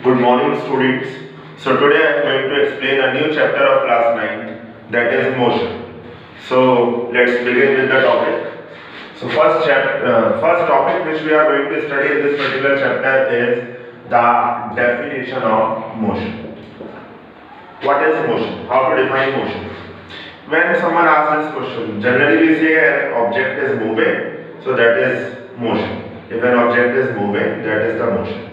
Good morning, students. So today I am going to explain a new chapter of class 9, that is motion. So let's begin with the topic. So first topic which we are going to study in this particular chapter is the definition of motion. What is motion? How to define motion? When someone asks this question, generally we say an object is moving, so that is motion. If an object is moving, that is the motion.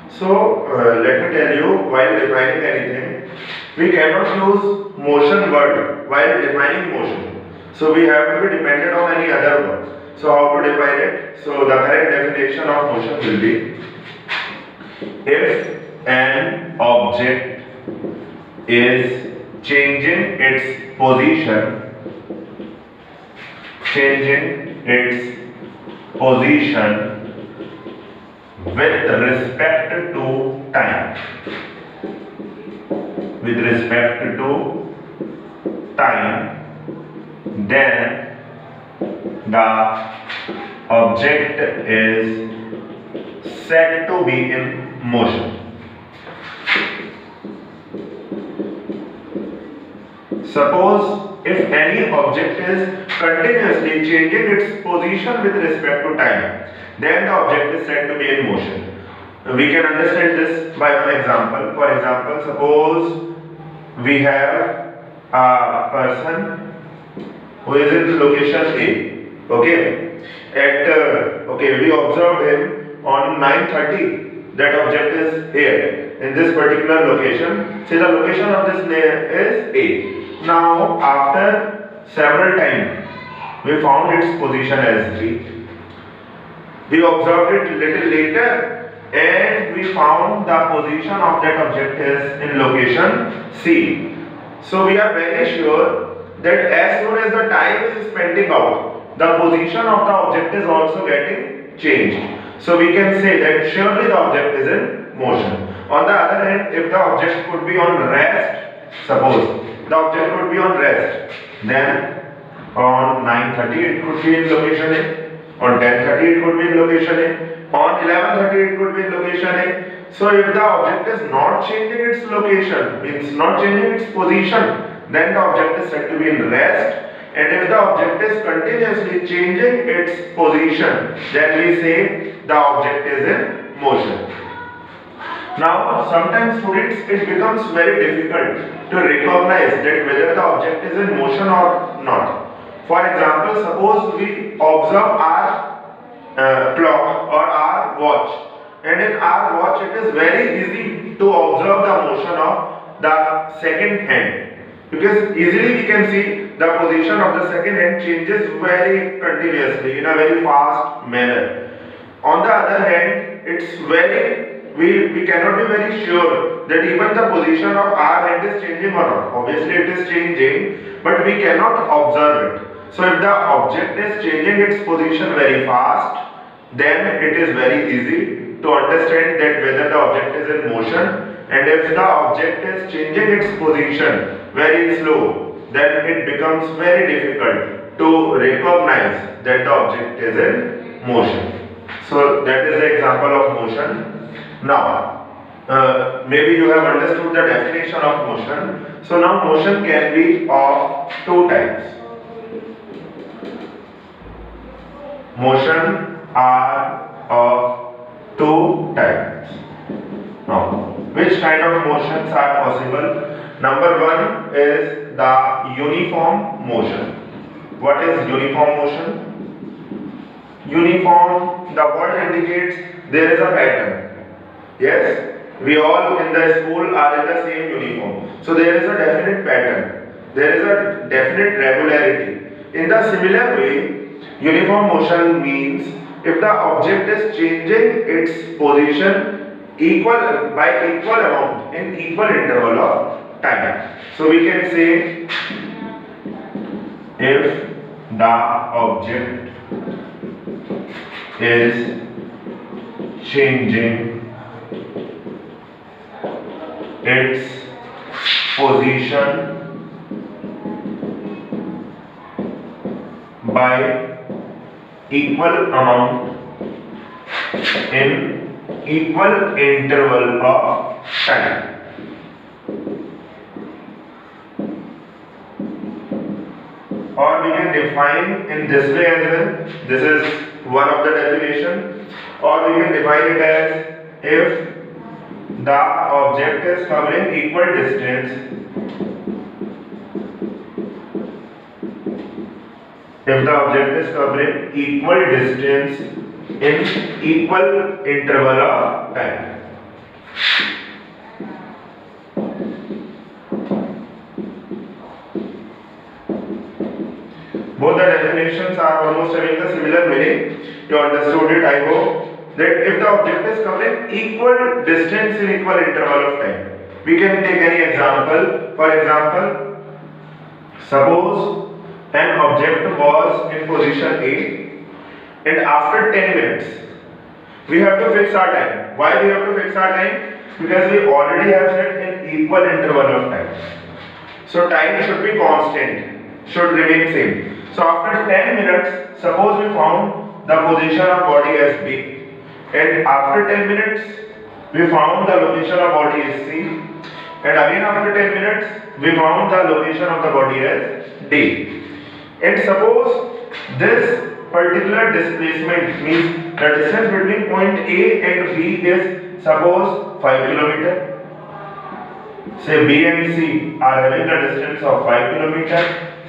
So let me tell you, while defining anything, we cannot use motion word while defining motion. So we have to be dependent on any other word. So how to define it? So the correct definition of motion will be, if an object is changing its position with respect to time, then the object is said to be in motion. Suppose if any object is continuously changing its position with respect to time, then the object is said to be in motion. We can understand this by one example. For example, suppose we have a person who is in location A. We observed him on 9:30. That object is here in this particular location. Say the location of this is A. Now after several times we found its position as B. We observed it little later and we found the position of that object is in location C. So we are very sure that as soon as the time is spending out, the position of the object is also getting changed. So we can say that surely the object is in motion. On the other hand, if the object could be on rest, suppose the object could be on rest, then on 9:30 it could be in location A, on 10:30 it could be in location A, on 11:30 it could be in location A. So if the object is not changing its location, means not changing its position, then the object is said to be in rest. And if the object is continuously changing its position, then we say the object is in motion. Now, sometimes students, it becomes very difficult to recognize that whether the object is in motion or not. For example, suppose we observe our clock or our watch, and in our watch it is very easy to observe the motion of the second hand, because easily we can see the position of the second hand changes very continuously in a very fast manner. On the other hand, we cannot be very sure that even the position of our hand is changing or not. Obviously it is changing, but we cannot observe it. So if the object is changing its position very fast, then it is very easy to understand that whether the object is in motion. And if the object is changing its position very slow, then it becomes very difficult to recognize that the object is in motion. So that is the example of motion. Now, maybe you have understood the definition of motion. So now motion can be of two types. Motion are of two types. Now, which kind of motions are possible? Number one is the uniform motion. What is uniform motion? Uniform, the word indicates there is a pattern. Yes, we all in the school are in the same uniform. So there is a definite pattern. There is a definite regularity. In the similar way, uniform motion means if the object is changing its position by equal amount in equal interval of time. So we can say if the object is changing its position by equal amount in equal interval of time. Or we can define in this way as well. This is one of the definition. Or we can define it as if the object is covering equal distance. If the object is covering equal distance in equal interval of time. Both the definitions are almost having the similar meaning. You understood it, I hope, that if the object is covering equal distance in equal interval of time. We can take any example. For example, suppose an object was in position A and after 10 minutes we have to fix our time. Why we have to fix our time? Because we already have set an equal interval of time. So time should be constant, should remain same. So after 10 minutes, suppose we found the position of body as B, and after 10 minutes we found the location of body as C, and again after 10 minutes we found the location of the body as D. And suppose this particular displacement means the distance between point A and B is suppose 5 km. Say B and C are having the distance of 5 km.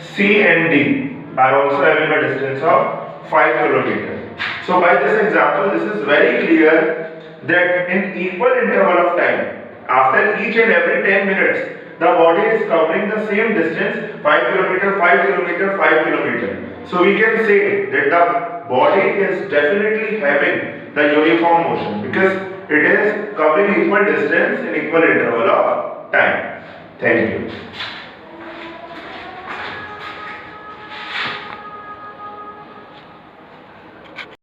C and D are also having a distance of 5 km. So by this example, this is very clear that in equal interval of time, after each and every 10 minutes, the body is covering the same distance, 5 km, 5 km, 5 km. So we can say that the body is definitely having the uniform motion because it is covering equal distance in equal interval of time. Thank you.